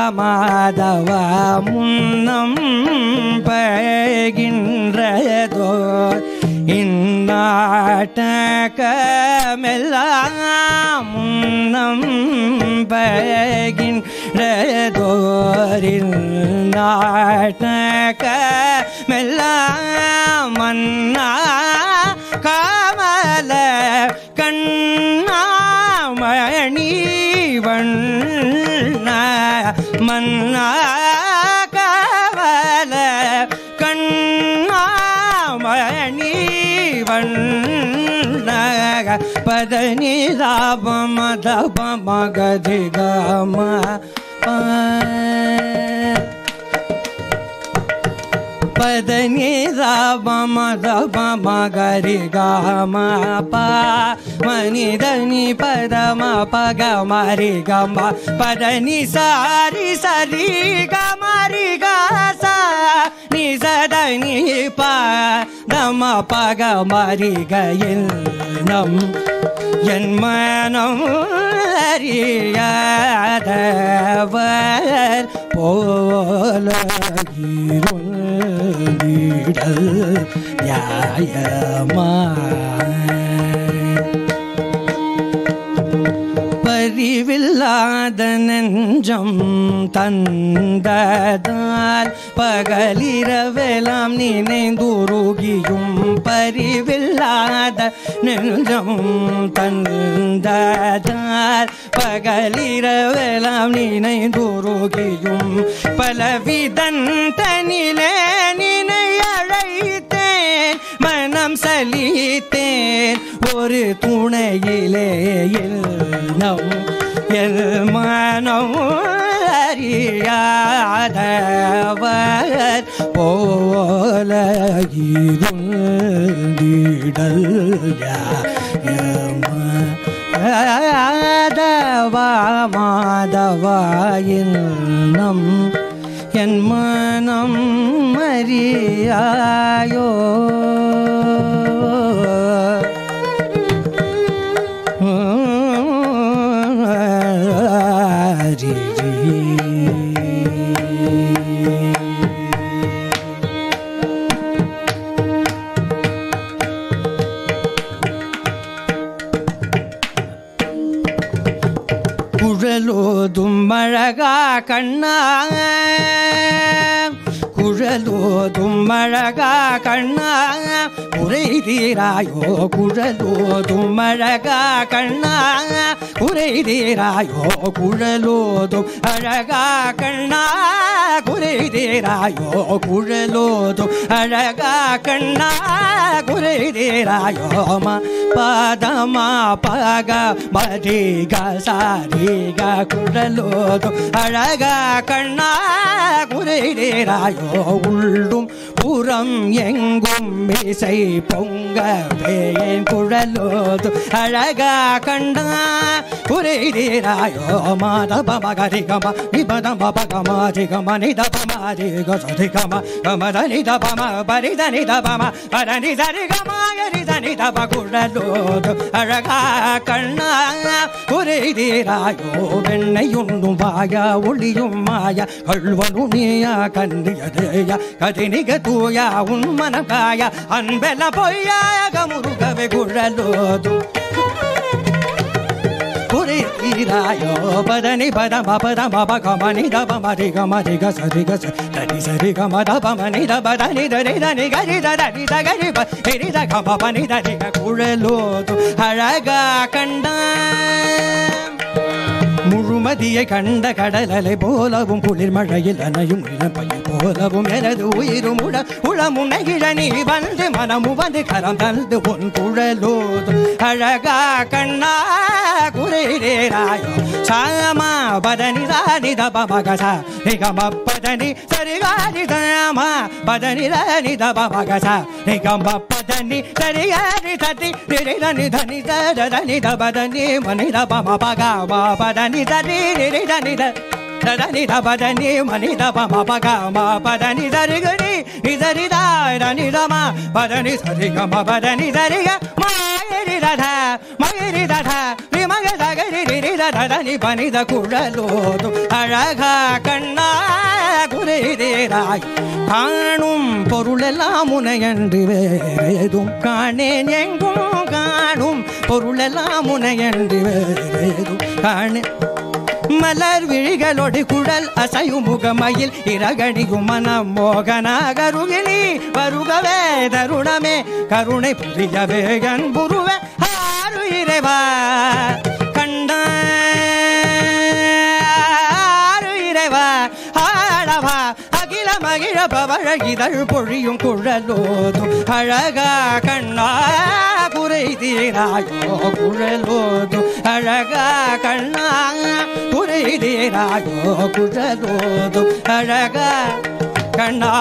மாதவா முன்னம் பகின்றதோ இந்நாட்டகமெல்லாம் முன்னம் பகின்றதோரில் நாட்டகமெல்லாம் மன்னா காமல கண்ணாமணி வண்ண மன்னா காமல கண்ணாமணி வண்ண பதனி மகதிகம பதனி மகரி கம மனிதனி பதம பக மரி கம பதனி சாரி சரி கமரி கச நிசதனி பதம பக மரி கயில் நம் என் மனம் அறியாதவர் போல இருந்திடல் நியாயமா பரிவில்லாத நெஞ்சம் தந்ததால் பகலிரவெல்லாம் நினைந்துருகியும் பரிவில்லாத நெஞ்சம் தந்ததால் பகலிரவெல்லாம் நினைந்துருகியும் பலவிதன் தனிலே நினை அழைத்தேன் மனம் சலித்தேன் ஒரு துணையிலே எல் மனம் அறியாதவர் போல இருந்திடல் மாதவா இன்னம் என் மனம் அறியாயோ குழலோதும் அழகா கண்ணா குழலோதும் அழகா கண்ணா குறை தீராயோ குழலோதும் அழகா கண்ணா குறை தீராயோ குழலோதும் அழகா கண்ணா குறை தீராயோ குழலோதும் அழகா கண்ணா குறை தீராயோ பாதமா பக மதிக சாரிக குழலோதும் அழகா கண்ணா குறை தீராயோ உள்ளும் புறம் எங்கும் இசை பொங்க வேன் குழலோதும் அழகா கண்ணா குறை தீராயோ மாதப மகரிகம நிபதம பகமாதிகம நிதபமாதிக சதிகம கமத நிதபம பரித நிதபம பரணி சரிகம எரித நிதப குழலோதும் அழகா கண்ணா குறை தீராயோ வெண்ணையுண்ணும் வாயா ஒளியும் மாயா கள்வனுனியா கண்ணியதேயா கதினிக தூயா உன் மனகாய அன்பெல பொய்யாக முருகவே குழலோதும் குறை தீராயோ பதனி பதம பதம பகமணி தபமதி கமதி கசதி கச தனி சரி கமத பமணி தபதனி தனி தனி கரி தனி தகரி பரி தகம பனி தனி குழலோதும் அழகா கண்டா முழுமதியை கண்ட கடலலை போலவும் குளிர் மழையில் அனையும் இளம்பையில் போலவும் எனது உயிரும் உளமுனைகிழ நீ வந்து மனமு வந்து கரம் தந்து உன் குழலோதும் அழகா கண்ணா குறை தீராயோ சாமா பதனி ராணி தப மகசா நிகம பதனி சரிகாரி தாமா பதனி ராணி தப மகசா நிகம பதனி சரிகாரி தட்டி நிரிதனி தனி தனி தபதனி மனி தப மபகமா பதனி தனி நிரிதனி தனி தபதனி மனி தப மபகமா பதனி சரிகரி இதரி தாரணி தமா பதனி சரிகம பதனி சரிக மயரி தத தகரி பனித குழலோதும் அழகா கண்ணா குறைதேராய் காணும் பொருளெல்லாம் முனையன்று வேறேதும் காணேன் எங்கும் காணும் பொருளெல்லாம் முனையன்று வேறேதும் காணேன் மலர் விழிகளோடு குழல் அசையும் முகமயில் இரகடியும் மனம் மோகனாகருகினி வருகவே தருணமே கருணை புரியவே அன்புருவே ஆறு இறைவா கண்டாரு இறைவா ஆழவா அகில மகிழ பவழ இதழ் பொழியும் குழலோதும் அழகா கண்ணா குறை தீராயோ குழலோதும் அழகா கண்ணா குறை தீராயோ குழலோதும் அழகா கண்ணா